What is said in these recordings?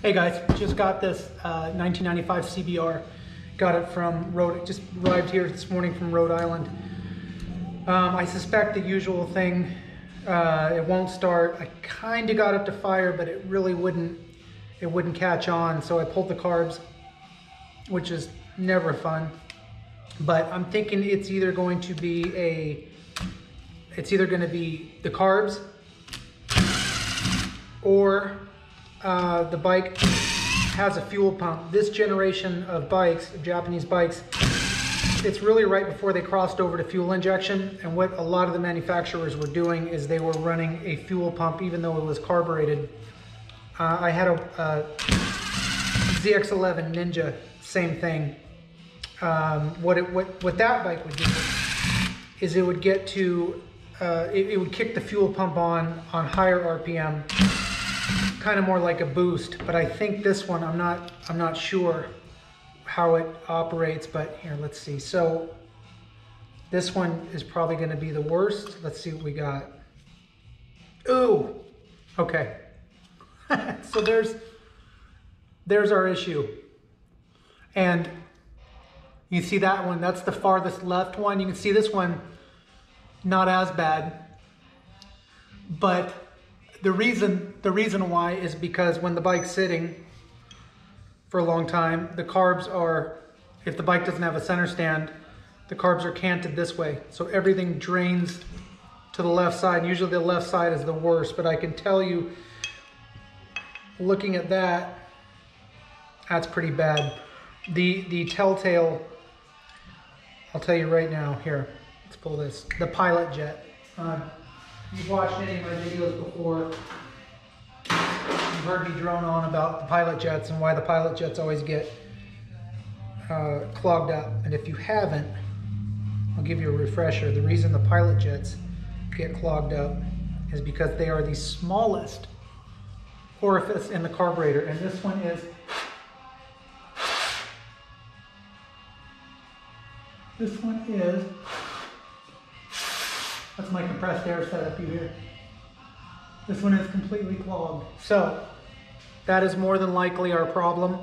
Hey guys, just got this 1995 CBR. Got it from just arrived here this morning from Rhode Island. I suspect the usual thing. It won't start. I kind of got it to fire, but it really wouldn't catch on. So I pulled the carbs, which is never fun. But I'm thinking it's either going to be the carbs or the bike has a fuel pump. This generation of bikes, Japanese bikes, it's really right before they crossed over to fuel injection. And what a lot of the manufacturers were doing is they were running a fuel pump even though it was carbureted. I had a ZX11 Ninja, same thing. What that bike would do is it would get to, it would kick the fuel pump on higher RPM, kind of more like a boost. But I think this one, I'm not sure how it operates, but here, let's see. So this one is probably going to be the worst. Let's see what we got. Ooh, okay. So there's our issue. And you see that one, that's the farthest left one. You can see this one, not as bad. But the reason why is because when the bike's sitting for a long time, the carbs are, if the bike doesn't have a center stand, the carbs are canted this way. So everything drains to the left side. Usually the left side is the worst, but I can tell you, looking at that, that's pretty bad. The telltale, I'll tell you right now, here, let's pull this, the pilot jet. You've watched any of my videos before. You've heard me drone on about the pilot jets and why the pilot jets always get clogged up. And if you haven't, I'll give you a refresher. The reason the pilot jets get clogged up is because they are the smallest orifice in the carburetor. And this one is, that's my compressed air setup you hear. This one is completely clogged. So that is more than likely our problem.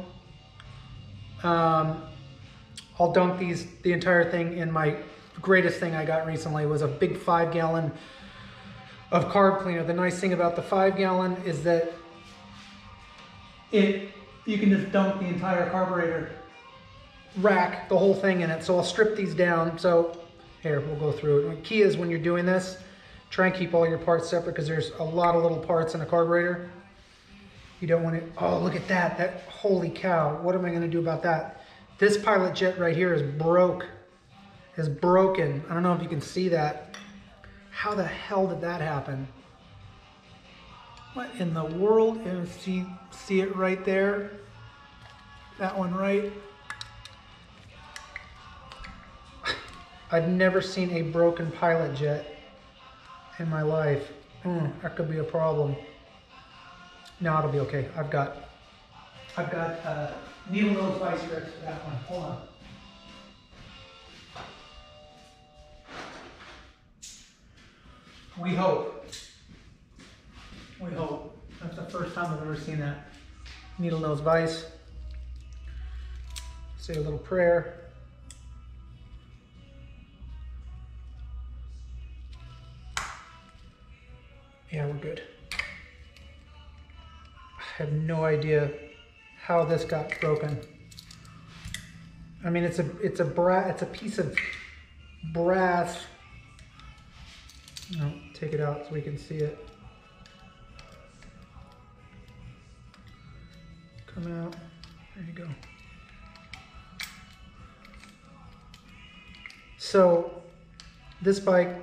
I'll dunk the entire thing in my greatest thing I got recently was a big 5-gallon of carb cleaner. The nice thing about the 5-gallon is that you can just dunk the entire carburetor rack, the whole thing in it. So I'll strip these down. So here, we'll go through it. The key is when you're doing this, try and keep all your parts separate because there's a lot of little parts in a carburetor. You don't want it, oh, look at that, holy cow, what am I gonna do about that? This pilot jet right here is broken. I don't know if you can see that. How the hell did that happen? What in the world? And see it right there? That one right? I've never seen a broken pilot jet in my life. That could be a problem. No, it'll be okay. I've got needle nose vice grips for that one. Hold on. We hope. That's the first time I've ever seen that. Needle nose vice. Say a little prayer. Yeah, we're good. I have no idea how this got broken. I mean, it's a piece of brass. No, take it out so we can see it. Come out. There you go. So this bike,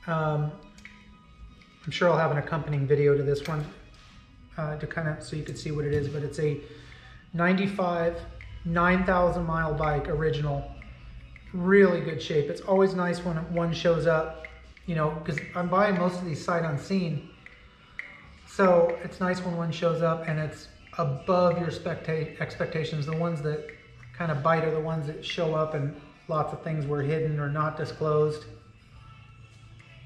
I'm sure I'll have an accompanying video to this one to kind of, so you can see what it is, but it's a 95, 9,000 mile bike, original, really good shape. It's always nice when one shows up, you know, because I'm buying most of these sight unseen. So it's nice when one shows up and it's above your expectations. The ones that kind of bite are the ones that show up and lots of things were hidden or not disclosed.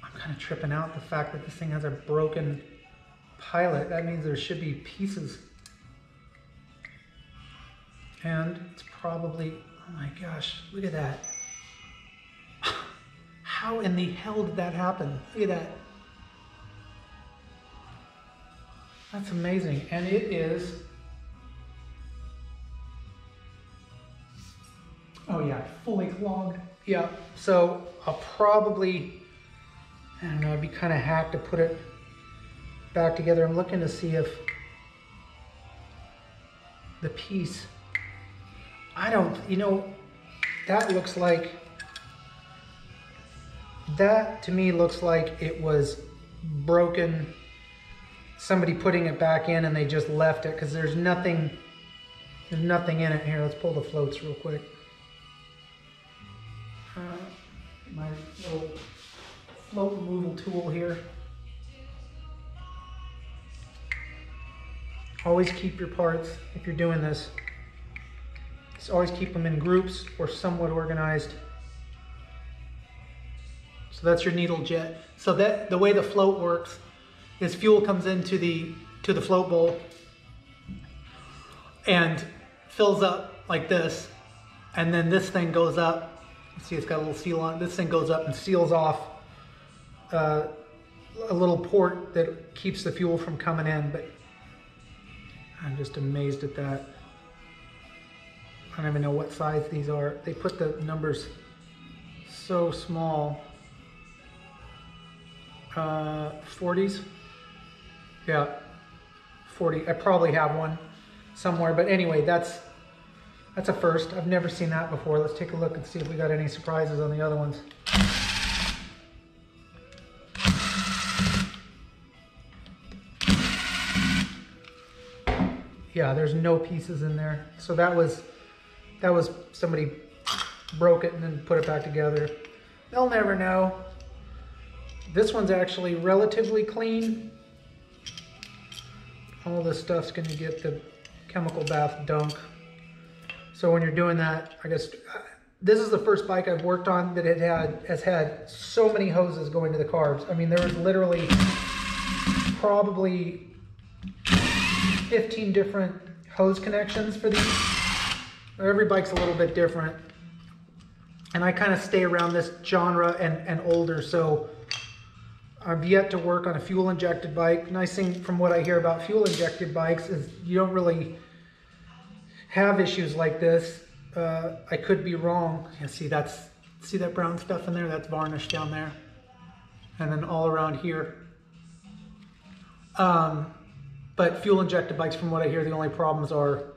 I'm kind of tripping out the fact that this thing has a broken pilot. That means there should be pieces. And it's probably, oh my gosh, look at that. How in the hell did that happen? Look at that. That's amazing. And it is, oh yeah, fully clogged. Yeah, so I'll probably, I don't know, it'd be kind of hack to put it back together. I'm looking to see if the piece, I don't, you know, that looks like, that to me looks like it was broken, somebody putting it back in and they just left it, because there's nothing in it. Here, let's pull the floats real quick. My little float removal tool here. Always keep your parts, if you're doing this, just always keep them in groups or somewhat organized. So that's your needle jet. So that the way the float works is fuel comes into the float bowl and fills up like this, and then this thing goes up. See, it's got a little seal on it. This thing goes up and seals off a little port that keeps the fuel from coming in. But I'm just amazed at that. I don't even know what size these are. They put the numbers so small. 40s. Yeah, 40. I probably have one somewhere, but anyway, that's a first. I've never seen that before. Let's take a look and see if we got any surprises on the other ones. Yeah, there's no pieces in there. So that was somebody broke it and then put it back together. They'll never know. This one's actually relatively clean. All this stuff's gonna get the chemical bath dunk. So when you're doing that, I guess, this is the first bike I've worked on that has had so many hoses going to the carbs. I mean, there was literally probably 15 different hose connections for these. Every bike's a little bit different. And I kind of stay around this genre and older, so I've yet to work on a fuel injected bike. Nice thing from what I hear about fuel injected bikes is you don't really have issues like this. I could be wrong. Yeah, see that brown stuff in there? That's varnish down there. And then all around here. But fuel injected bikes, from what I hear, the only problems are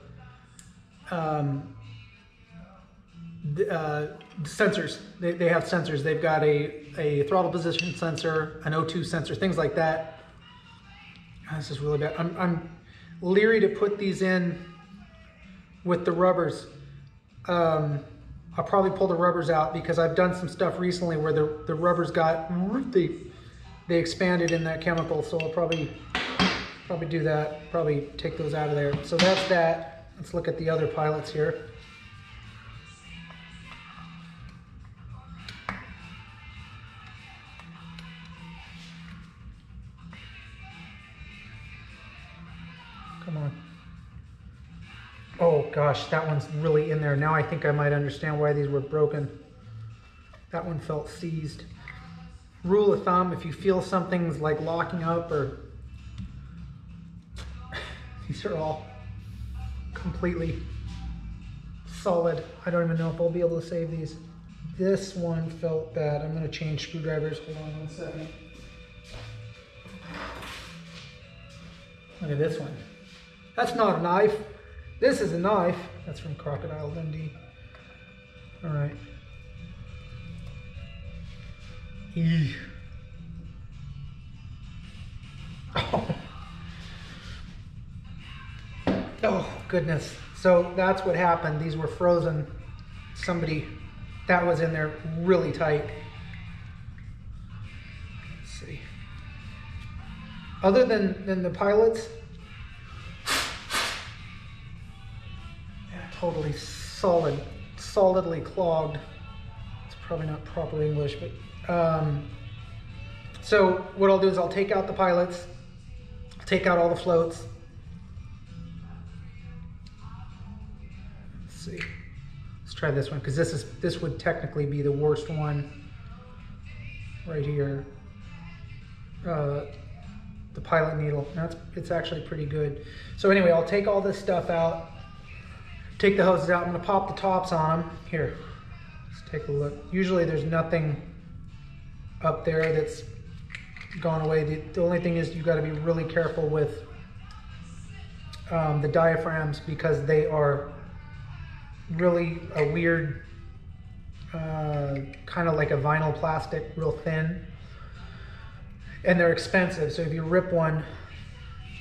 sensors. They have sensors. They've got a throttle position sensor, an O2 sensor, things like that. This is really bad. I'm leery to put these in with the rubbers. I'll probably pull the rubbers out because I've done some stuff recently where the rubbers got, they expanded in that chemical, so I'll probably do that, probably take those out of there. So that's that. Let's look at the other pilots here. Come on. Oh gosh, that one's really in there. Now I think I might understand why these were broken. That one felt seized. Rule of thumb, if you feel something's like locking up, or these are all completely solid. I don't even know if I'll be able to save these. This one felt bad. I'm gonna change screwdrivers. Hold on 1 second. Look at this one. That's not a knife. This is a knife. That's from Crocodile Dundee. All right. Eesh. Oh, goodness. So that's what happened. These were frozen. Somebody, that was in there really tight. Let's see. Other than the pilots, totally solidly clogged. It's probably not proper English, but so what I'll do is I'll take out the pilots, take out all the floats. Let's see. Let's try this one, because this would technically be the worst one right here. The pilot needle. It's actually pretty good. So anyway, I'll take all this stuff out, take the hoses out. I'm gonna pop the tops on them. Here, let's take a look. Usually there's nothing up there that's gone away. The only thing is you gotta be really careful with the diaphragms, because they are really a weird, kind of like a vinyl plastic, real thin. And they're expensive, so if you rip one,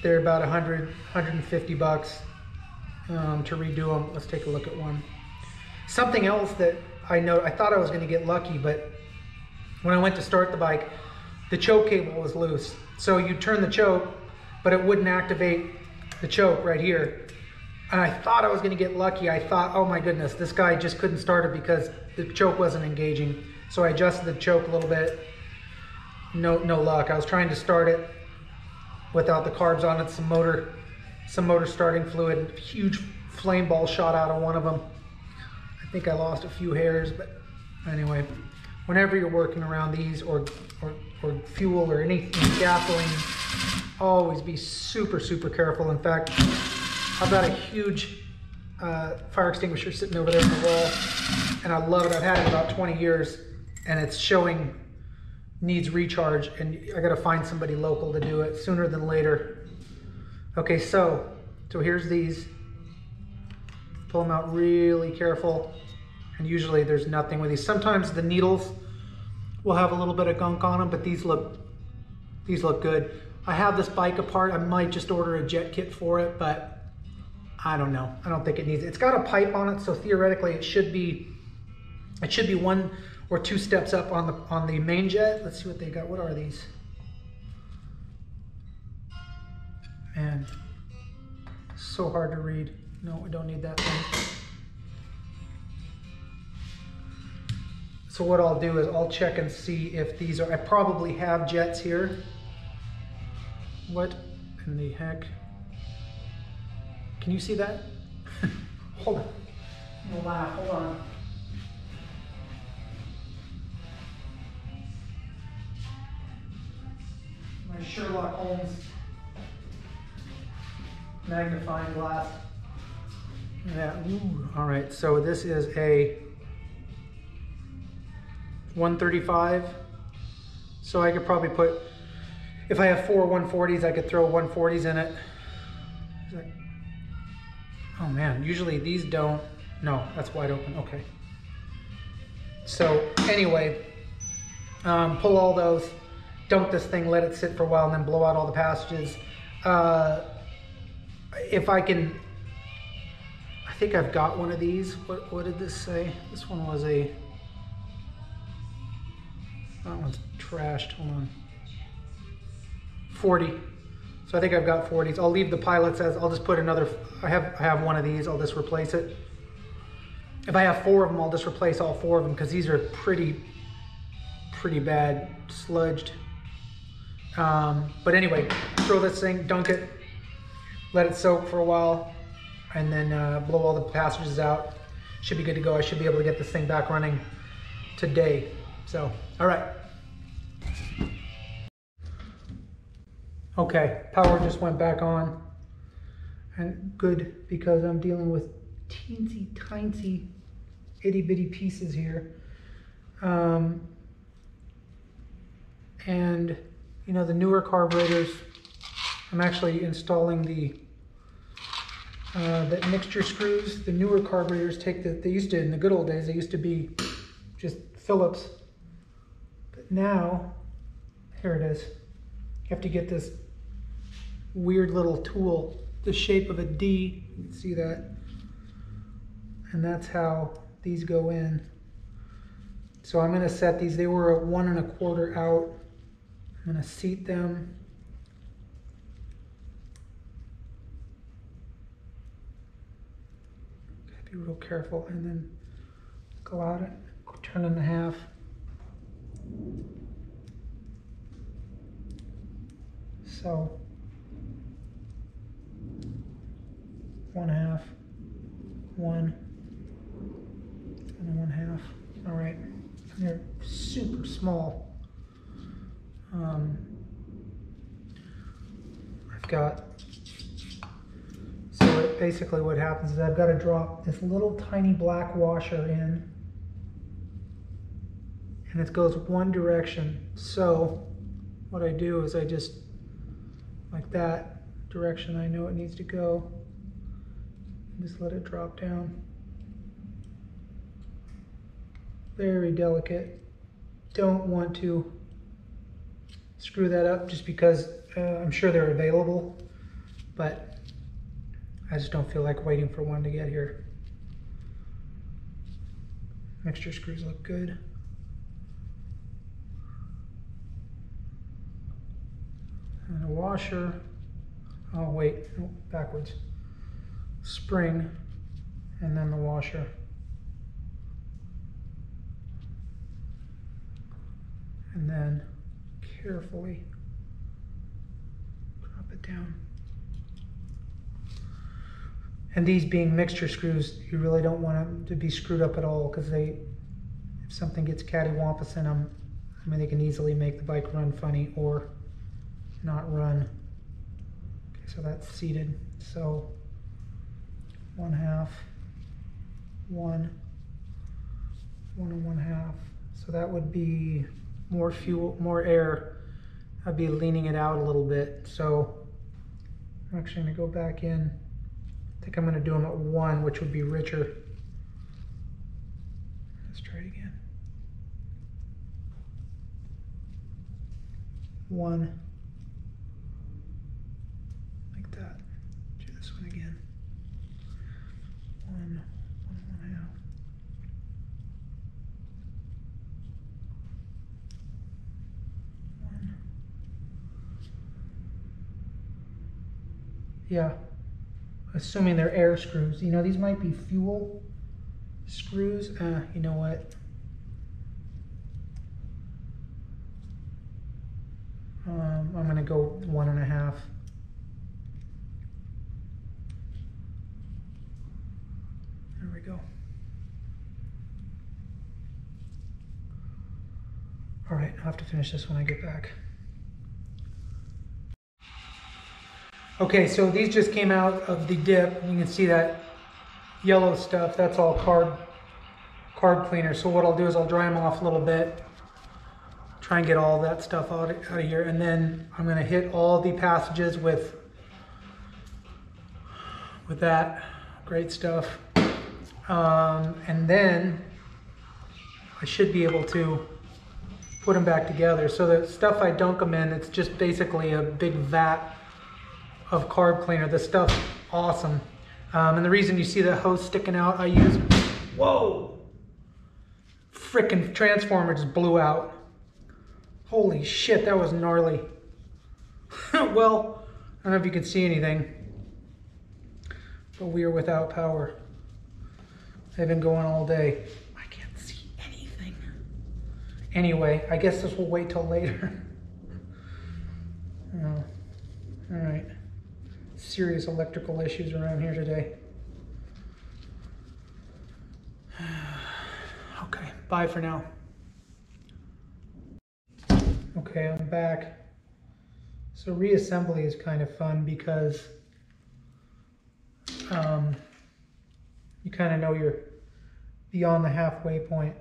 they're about 100, 150 bucks to redo them. Let's take a look at one. Something else that I thought I was gonna get lucky, but when I went to start the bike, the choke cable was loose. So you turn the choke, but it wouldn't activate the choke right here. And I thought I was gonna get lucky. I thought, oh my goodness, this guy just couldn't start it because the choke wasn't engaging. So I adjusted the choke a little bit. No luck. I was trying to start it without the carbs on it. Some motor starting fluid. Huge flame ball shot out of one of them. I think I lost a few hairs, but anyway, whenever you're working around these or fuel or anything, gasoline, always be super careful. In fact, I've got a huge fire extinguisher sitting over there on the wall, and I love it. I've had it about 20 years, and it's showing needs recharge, and I gotta find somebody local to do it sooner than later. Okay, so here's these. Pull them out really careful, and usually there's nothing with these. Sometimes the needles will have a little bit of gunk on them, but these look good. I have this bike apart. I might just order a jet kit for it, but I don't know. I don't think it needs it. It's got a pipe on it, so theoretically it should be one or two steps up on the main jet. Let's see what they got. What are these? Man, so hard to read. No, we don't need that thing. So what I'll do is I'll check and see if these are, I probably have jets here. What in the heck? Can you see that? Hold on. No laugh, hold on. My Sherlock Holmes magnifying glass. Yeah, ooh. All right, so this is a 135. So I could probably put, if I have 4 140s, I could throw 140s in it. Oh man, usually these don't. No, that's wide open, okay. So anyway, pull all those, dunk this thing, let it sit for a while, and then blow out all the passages. If I can, I think I've got one of these. What did this say? This one was that one's trashed, hold on. 40. So I think I've got 40s. I'll leave the pilots as, I'll just put another, I have one of these, I'll just replace it. If I have 4 of them, I'll just replace all 4 of them, because these are pretty bad, sludged. But anyway, throw this thing, dunk it, let it soak for a while, and then blow all the passages out. Should be good to go. I should be able to get this thing back running today. So, all right. Okay, power just went back on, and good, because I'm dealing with teensy tiny itty bitty pieces here. And you know, the newer carburetors, I'm actually installing the mixture screws. The newer carburetors take they used to, in the good old days, they used to be just Phillips. But now, here it is. You have to get this weird little tool, the shape of a D, you can see that. And that's how these go in. So I'm gonna set these, they were a 1 1/4 out. I'm gonna seat them. Gotta be real careful, and then go out it, turn in the half. So 1/2, 1, and 1/2. All right, and they're super small. I've got, so basically what happens is I've got to drop this little tiny black washer in, and it goes one direction. So what I do is I just, like that direction I know it needs to go, just let it drop down. Very delicate. Don't want to screw that up just because I'm sure they're available, but I just don't feel like waiting for one to get here. Mixture screws look good. And a washer. Oh wait, no, backwards. Spring, and then the washer. And then carefully drop it down. And these being mixture screws, you really don't want them to be screwed up at all, because if something gets cattywampus in them, I mean, they can easily make the bike run funny or not run. Okay, so that's seated. So 1/2, 1, 1 and 1/2. So that would be more fuel, more air. I'd be leaning it out a little bit. So I'm actually going to go back in. I think I'm going to do them at 1, which would be richer. Let's try it again. 1. Like that. Do this one again. 1, 1 1/2. Yeah, assuming they're air screws. You know, these might be fuel screws. You know what? I'm gonna go 1 1/2. There we go. All right, I'll have to finish this when I get back. Okay, so these just came out of the dip. You can see that yellow stuff. That's all carb cleaner. So what I'll do is I'll dry them off a little bit, try and get all that stuff out of here, and then I'm going to hit all the passages with that great stuff, and then I should be able to put them back together. So the stuff I dunk them in, it's just basically a big vat of carb cleaner. This stuff's awesome. And the reason you see the hose sticking out, I use, whoa, frickin' transformer just blew out. Holy shit, that was gnarly. Well, I don't know if you can see anything, but we are without power. They've been going all day. I can't see anything. Anyway, I guess this will wait till later. Oh, all right. Serious electrical issues around here today. Okay, bye for now. Okay, I'm back. So reassembly is kind of fun because you kind of know you're beyond the halfway point.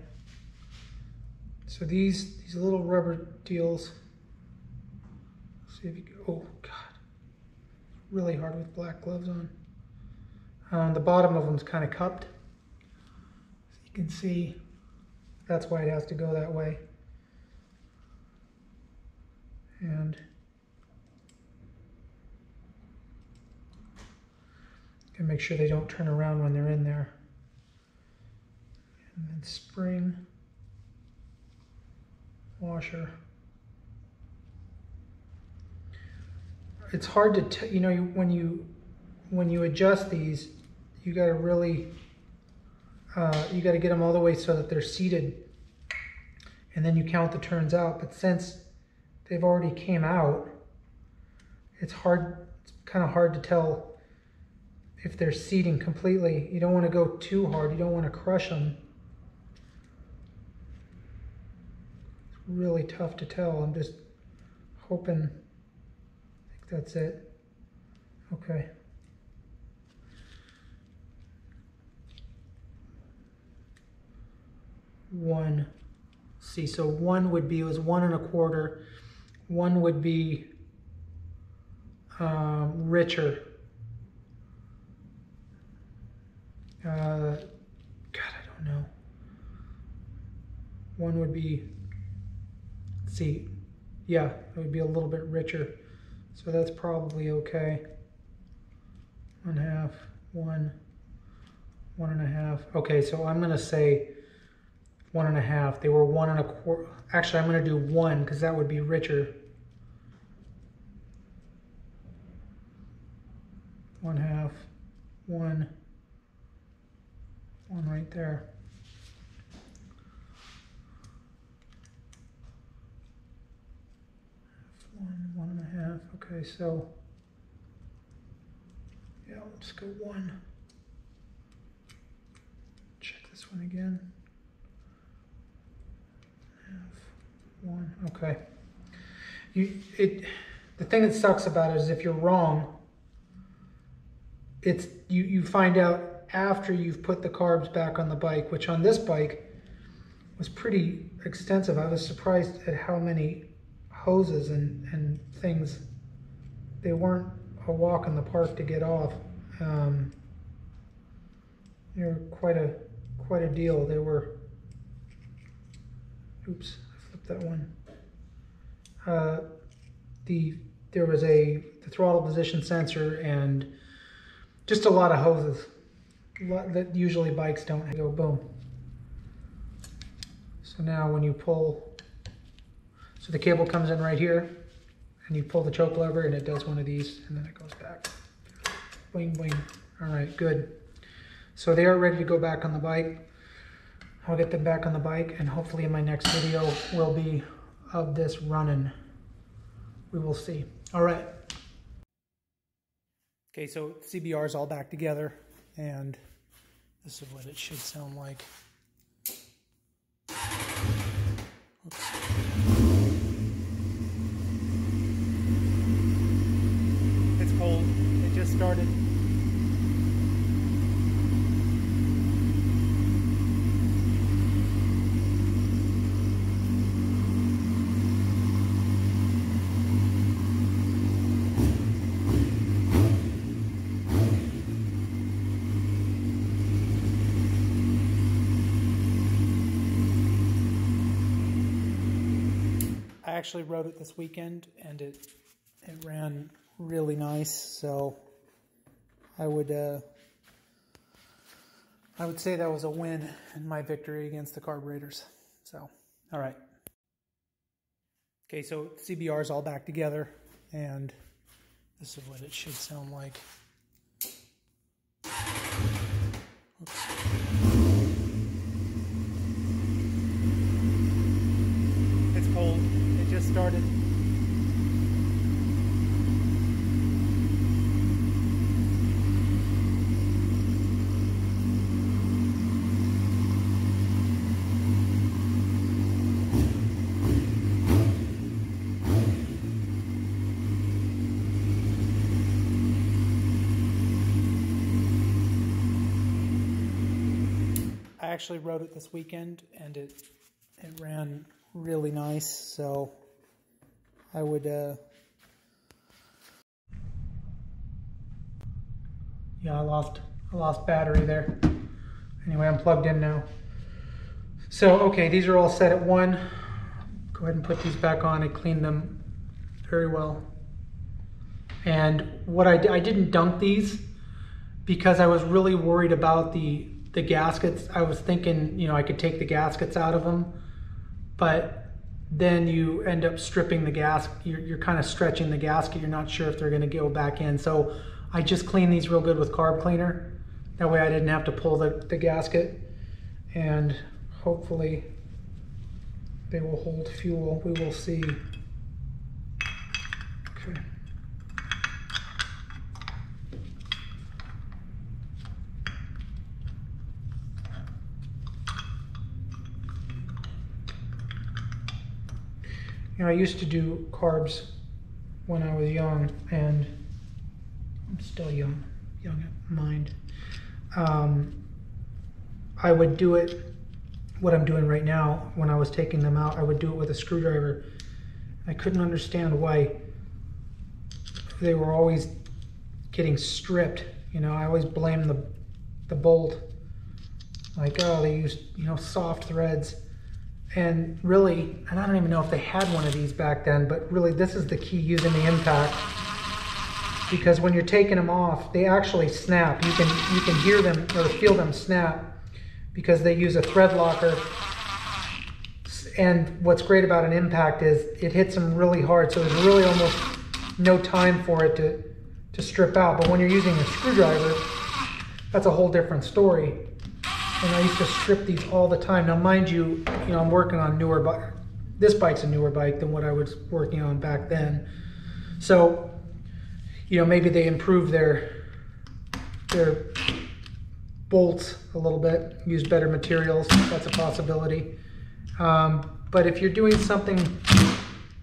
So these little rubber deals, see if you can, oh God, really hard with black gloves on. The bottom of them is kind of cupped. So you can see that's why it has to go that way. And you can make sure they don't turn around when they're in there. And then spring, washer. It's hard to, you know, when you adjust these, you got to really, you got to get them all the way so that they're seated, and then you count the turns out. But since they've already came out, it's kind of hard to tell if they're seating completely. You don't want to go too hard. You don't want to crush them. It's really tough to tell. I'm just hoping. I think that's it. Okay. One. See, so one would be, it was 1 1/4. One would be richer. God, I don't know. One would be, let's see, yeah, it would be a little bit richer. So that's probably okay. 1/2, 1, 1 1/2. Okay, so I'm gonna say 1 1/2. They were 1 1/4. Actually, I'm gonna do 1 because that would be richer. 1/2, 1, 1 right there. One, 1 1/2. Okay, so yeah, let's go 1. Check this one again. 1. Okay. The thing that sucks about it is if you're wrong, it's you find out after you've put the carbs back on the bike, which on this bike was pretty extensive. I was surprised at how many hoses and things. They weren't a walk in the park to get off. They were quite a deal. They were. Oops, I flipped that one. There was the throttle position sensor and just a lot of hoses. A lot that usually bikes don't go boom. So now when you pull, so the cable comes in right here and you pull the choke lever and it does one of these and then it goes back. Boing, boing. All right, good. So they are ready to go back on the bike. I'll get them back on the bike and hopefully in my next video will be of this running. We will see. All right. Okay, so CBR is all back together and this is what it should sound like. Oops. It's cold. It just started. I actually rode it this weekend and it ran really nice, so I would say that was a win in my victory against the carburetors. So, all right. Okay, so CBR is all back together and this is what it should sound like. Oops. It's cold. It just started. I actually rode it this weekend and it ran really nice, so I would yeah, I lost battery there. Anyway, I'm plugged in now. So okay, these are all set at 1. Go ahead and put these back on. I cleaned them very well. And what I didn't dunk these because I was really worried about the gaskets. I was thinking, you know, I could take the gaskets out of them, but then you end up stripping the gasket. You're kind of stretching the gasket. You're not sure if they're going to go back in. So I just cleaned these real good with carb cleaner. That way I didn't have to pull the gasket, and hopefully they will hold fuel. We will see. Okay. You know, I used to do carbs when I was young, and I'm still young at mind. I would do it, what I'm doing right now, when I was taking them out, I would do it with a screwdriver. I couldn't understand why they were always getting stripped. You know, I always blamed the bolt. Like, oh, they used, you know, soft threads. And really, and I don't even know if they had one of these back then, but really this is the key, using the impact. Because when you're taking them off, they actually snap. You can hear them or feel them snap because they use a thread locker. And what's great about an impact is it hits them really hard, so there's really almost no time for it to strip out. But when you're using a screwdriver, that's a whole different story. And I used to strip these all the time. Now, mind you, I'm working on newer bike. This bike's a newer bike than what I was working on back then. So, maybe they improved their bolts a little bit, use better materials. That's a possibility. But if you're doing something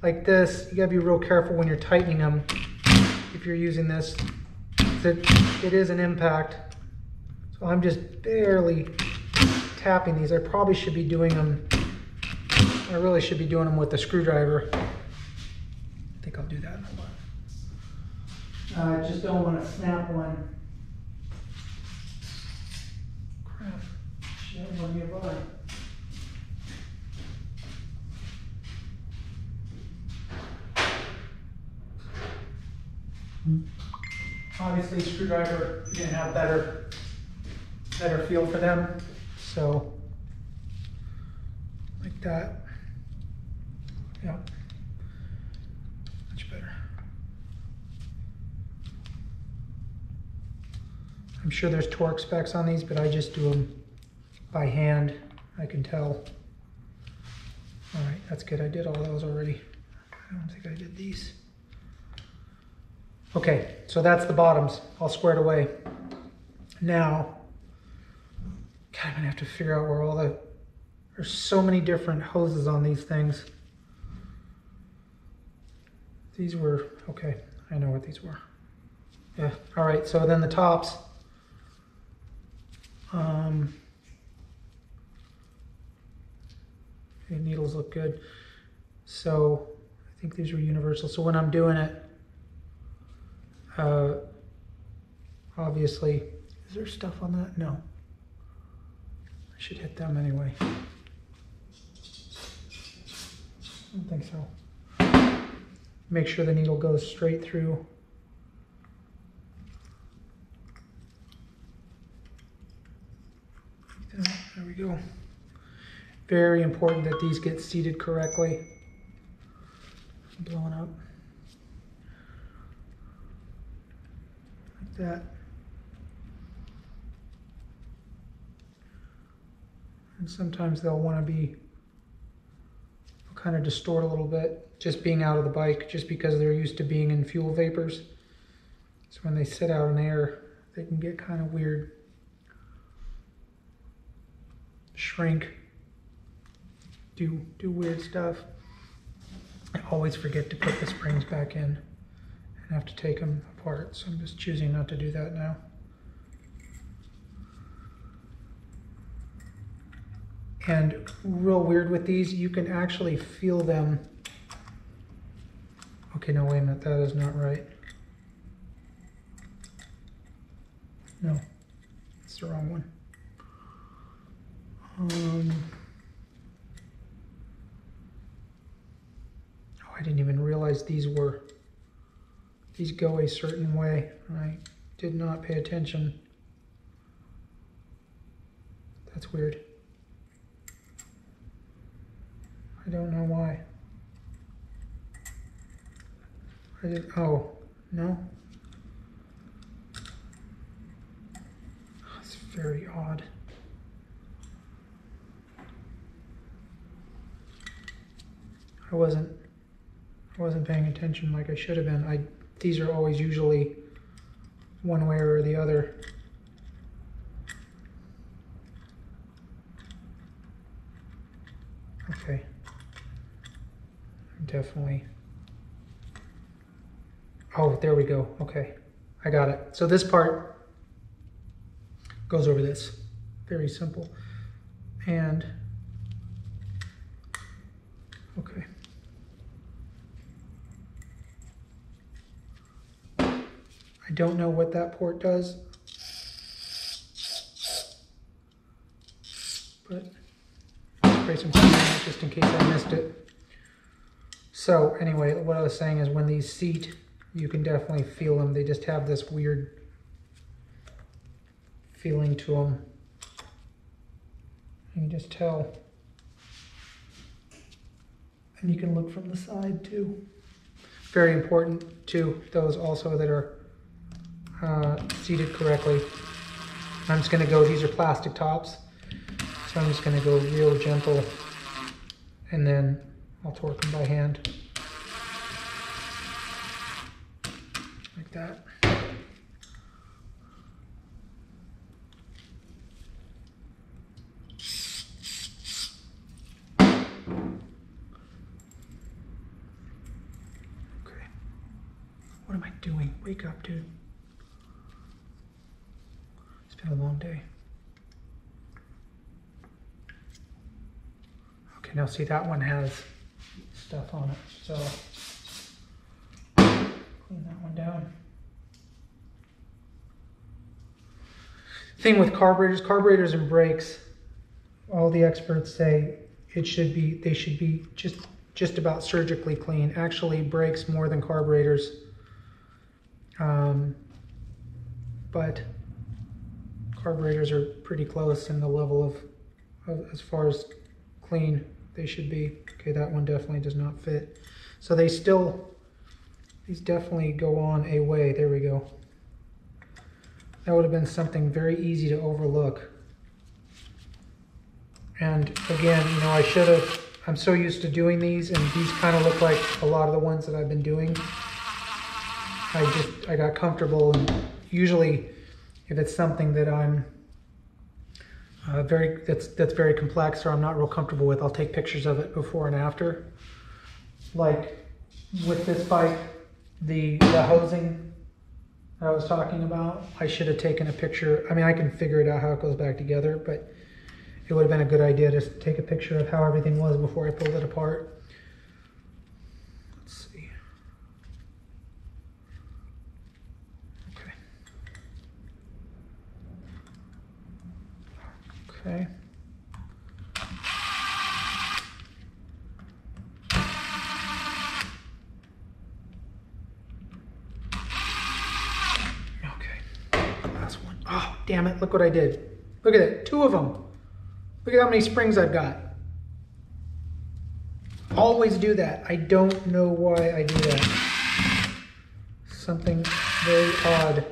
like this, you gotta be real careful when you're tightening them. If you're using this, it is an impact. So I'm just barely tapping these. I probably should be doing them, I really should be doing them with the screwdriver. I think I'll do that in a while. I just don't want to snap one. Crap, she had one nearby. Obviously, screwdriver, you're gonna have better feel for them. So, like that. Yeah, much better. I'm sure there's torque specs on these, but I just do them by hand. I can tell. All right, that's good. I did all those already. I don't think I did these. Okay, so that's the bottoms all squared away. Now, God, I'm gonna have to figure out where there's so many different hoses on these things. These were, okay, I know what these were. Yeah, all right, so then the tops. The needles look good. So I think these were universal. So when I'm doing it, obviously, is there stuff on that? No. I should hit them anyway. I don't think so. Make sure the needle goes straight through. There we go. Very important that these get seated correctly. Blowing up. Like that. And sometimes they'll want to be kind of distort a little bit, just being out of the bike, just because they're used to being in fuel vapors. So when they sit out in air, they can get kind of weird. Shrink. Do weird stuff. I always forget to put the springs back in and have to take them apart, so I'm just choosing not to do that now. And real weird with these, you can actually feel them. Okay, no, wait a minute, that is not right. No, it's the wrong one. Oh, I didn't even realize these go a certain way. I did not pay attention. That's weird. I don't know why. Oh, no? That's very odd. I wasn't paying attention like I should have been. These are always usually one way or the other. Okay. Definitely. Oh, there we go. Okay, I got it. So this part goes over this. Very simple. And, okay. I don't know what that port does, but spray some clean on it just in case I missed it. So anyway, what I was saying is when these seat, you can definitely feel them. They just have this weird feeling to them. You can just tell. And you can look from the side too. Very important too, those also that are seated correctly. I'm just going to go, these are plastic tops, so I'm just going to go real gentle and then I'll torque them by hand. Like that. Okay. What am I doing? Wake up, dude. It's been a long day. Okay, now see that one has stuff on it, so clean that one down. Thing with carburetors and brakes, all the experts say they should be just about surgically clean. Actually, brakes more than carburetors, but carburetors are pretty close in the level of as far as clean they should be. Okay, that one definitely does not fit. So these definitely go on a way. There we go. That would have been something very easy to overlook. And again, you know, I'm so used to doing these, and these kind of look like a lot of the ones that I've been doing. I got comfortable, and usually if it's something that I'm that's very complex or I'm not real comfortable with, I'll take pictures of it before and after. Like with this bike, the hosing that I was talking about, I should have taken a picture. I mean, I can figure it out how it goes back together, but it would have been a good idea to take a picture of how everything was before I pulled it apart. Let's see. Okay. Okay. Last one. Oh, damn it. Look what I did. Look at it. 2 of them. Look at how many springs I've got. Always do that. I don't know why I do that. Something very odd.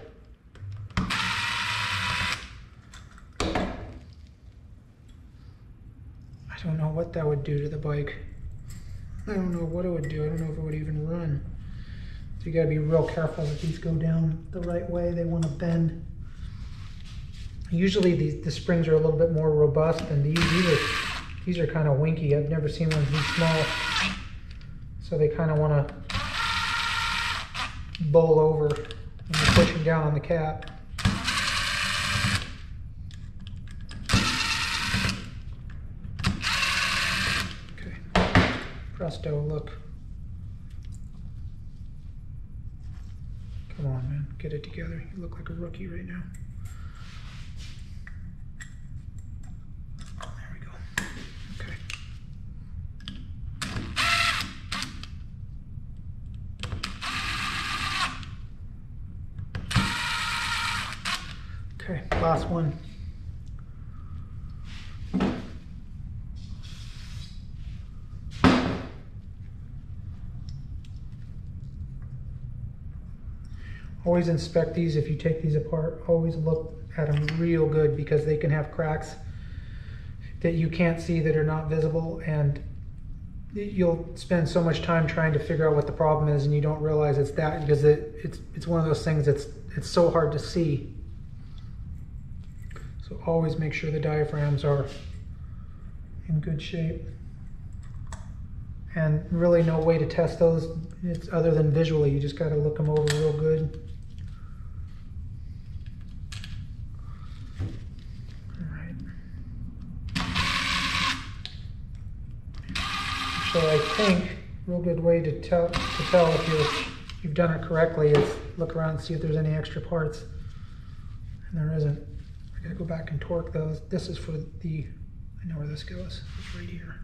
I don't know what that would do to the bike. I don't know what it would do. I don't know if it would even run. So you gotta be real careful that these go down the right way. They want to bend. Usually the springs are a little bit more robust than these. These are kind of winky. I've never seen ones this small. So they kind of want to bowl over when you're pushing down on the cap. Okay. Presto, look. Come on, man. Get it together. You look like a rookie right now. Okay, last one. Always inspect these if you take these apart. Always look at them real good because they can have cracks that you can't see that are not visible, and you'll spend so much time trying to figure out what the problem is and you don't realize it's that because it's one of those things that's it's so hard to see. So always make sure the diaphragms are in good shape. And really no way to test those other than visually. You just got to look them over real good. All right. Actually, I think a real good way to tell if you've done it correctly is look around and see if there's any extra parts. And there isn't. I got to go back and torque those. This is for the, I know where this goes. It's right here.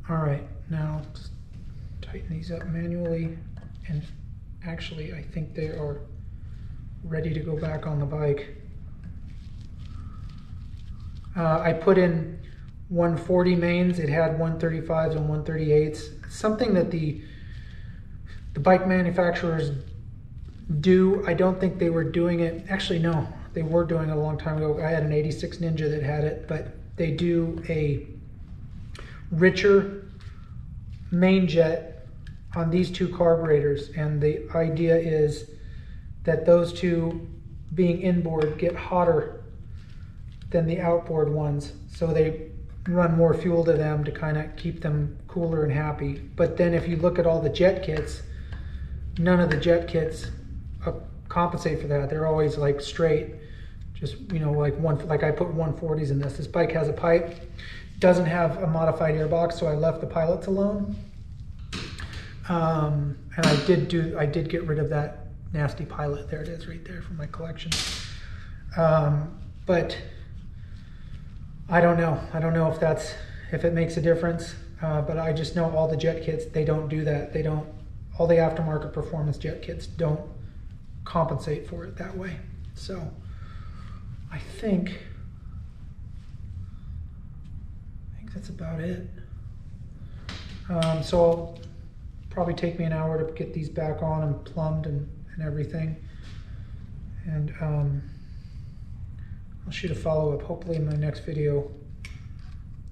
All right, now just tighten these up manually, and actually I think they are ready to go back on the bike. I put in 140 mains. It had 135s and 138s. Something that the bike manufacturers do. I don't think they were doing it. Actually, no, they were doing it a long time ago. I had an 86 Ninja that had it, but they do a richer main jet on these two carburetors, and the idea is that those two being inboard get hotter than the outboard ones, so they run more fuel to them to kind of keep them cooler and happy. But then if you look at all the jet kits, none of the jet kits compensate for that. They're always like straight, just, you know, like I put 140s in this. This bike has a pipe. Doesn't have a modified airbox, so I left the pilots alone. And I did get rid of that nasty pilot. There it is, right there from my collection. But I don't know. I don't know if it makes a difference. But I just know all the jet kits, they don't do that. They don't. All the aftermarket performance jet kits don't compensate for it that way. So I think that's about it. So it'll probably take me an hour to get these back on and plumbed and everything. And I'll shoot a follow-up. Hopefully in my next video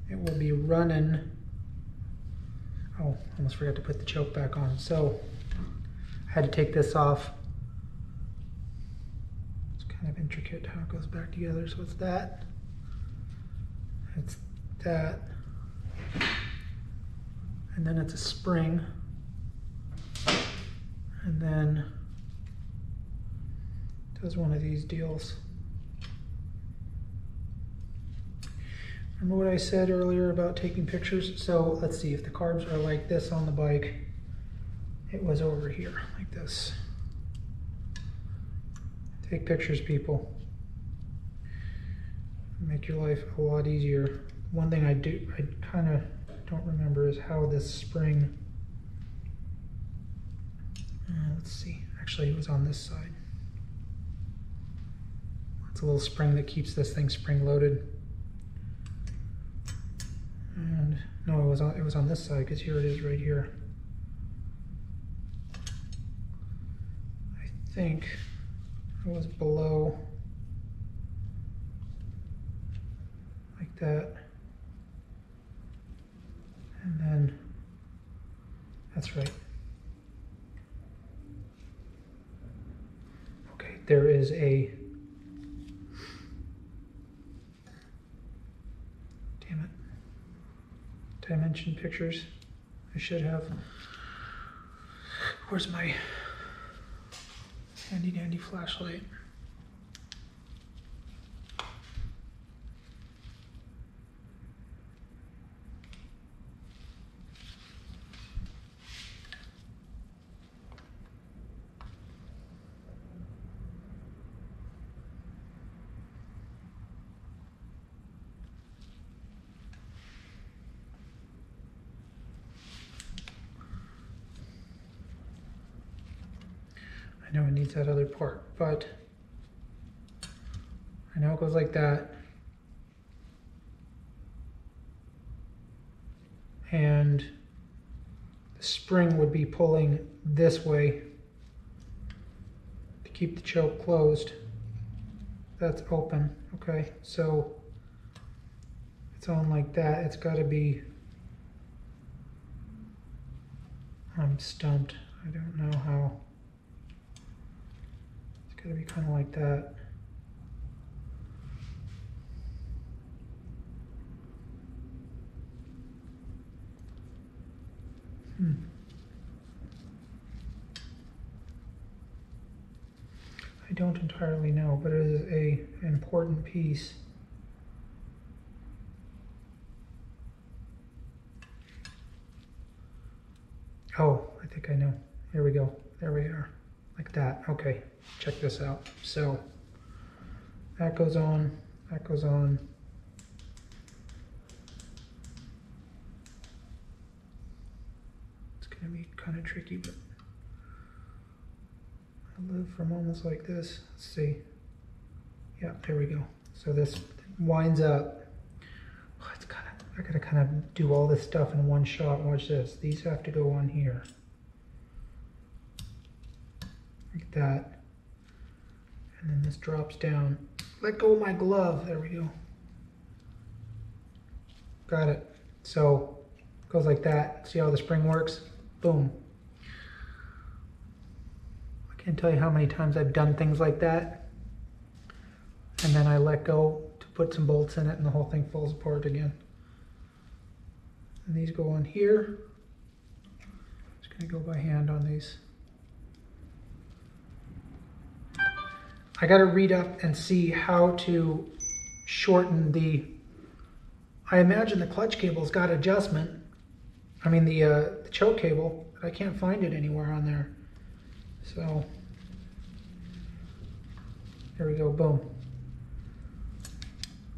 it will be running. Oh, almost forgot to put the choke back on. So I had to take this off. It's kind of intricate how it goes back together. So it's that. It's that. And then it's a spring, and then it does one of these deals. Remember what I said earlier about taking pictures? So let's see, if the carbs are like this on the bike, it was over here like this. Take pictures, people. Make your life a lot easier. One thing I kind of don't remember is how this spring, let's see, actually it was on this side. It's a little spring that keeps this thing spring loaded. And no, it was on this side, because here it is right here. I think it was below, like that. And then, that's right. Okay, there is a, damn it. Did I mention pictures? I should have. Where's my handy dandy flashlight? I know it needs that other part, but I know it goes like that. And the spring would be pulling this way to keep the choke closed. That's open, okay? So it's on like that. It's got to be, I'm stumped. I don't know how. gotta be kind of like that. I don't entirely know, but it is an important piece. Oh, I think I know. Here we go. There we are. Like that. Okay, check this out. So that goes on, that goes on. It's gonna be kind of tricky, but I live from almost like this. Let's see. Yeah, there we go. So this winds up. Oh, it's kind of, I gotta kind of do all this stuff in one shot. Watch this. These have to go on here. Like that. And then this drops down. Let go of my glove. There we go. Got it. So it goes like that. See how the spring works? Boom. I can't tell you how many times I've done things like that. And then I let go to put some bolts in it and the whole thing falls apart again. And these go on here. Just gonna go by hand on these. I gotta read up and see how to shorten the, I imagine the clutch cable's got adjustment. I mean the choke cable, but I can't find it anywhere on there. So, there we go, boom.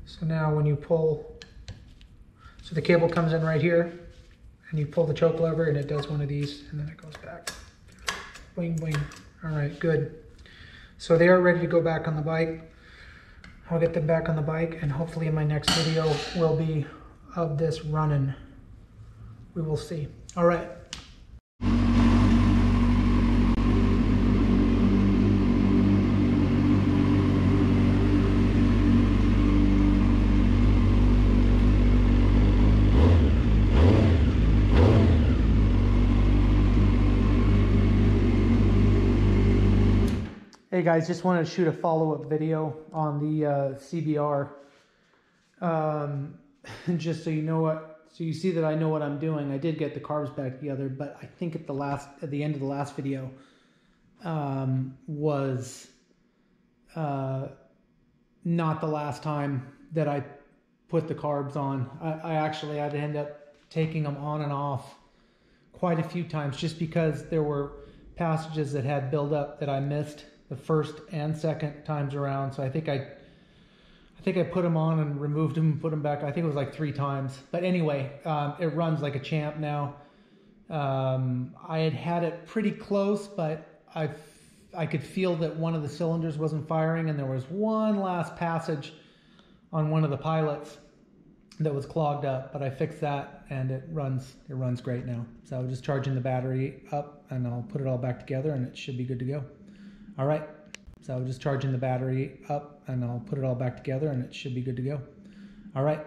So now when you pull, so the cable comes in right here, and you pull the choke lever and it does one of these, and then it goes back. Boing, boing. All right, good. So they are ready to go back on the bike. I'll get them back on the bike, and hopefully in my next video will be of this running. We will see. All right. Hey guys, just wanted to shoot a follow-up video on the CBR. Just so you know what, so you see that I know what I'm doing. I did get the carbs back together, but I think at the end of the last video was not the last time that I put the carbs on. I actually had to end up taking them on and off quite a few times just because there were passages that had build up that I missed the first and second times around. So I think I put them on and removed them and put them back. I think it was like 3 times. But anyway, it runs like a champ now. I had it pretty close, but I could feel that one of the cylinders wasn't firing, and there was one last passage on one of the pilots that was clogged up. But I fixed that, and it runs great now. So I'm just charging the battery up, and I'll put it all back together, and it should be good to go. All right, so just charging the battery up, and I'll put it all back together, and it should be good to go. All right.